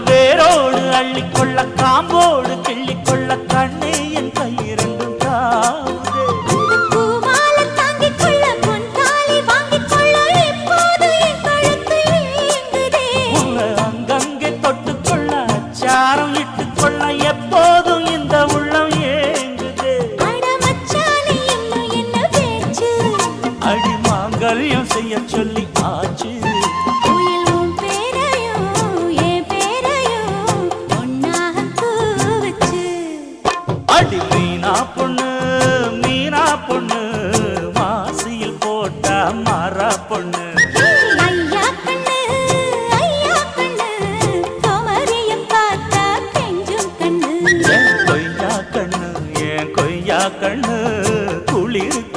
வேரோடு அள்ளிக்கொள்ள காம்போடு கிள்ளிக்கொள்ள கண்ணே என் கையிரண்டும் தாவுதே. உன்னை அங்கங்கே தொட்டுக்கொள்ள அச்சாரம் இட்டுக்கொள்ள எப்போதும் இந்த உள்ளம் ஏங்குதே. அடி மாங்கல்யம் செய்ய சொல்லி ஆச்சு. அடி மீனா பொண்ணு மாசியில் போட்டா மாறா பொண்ணு.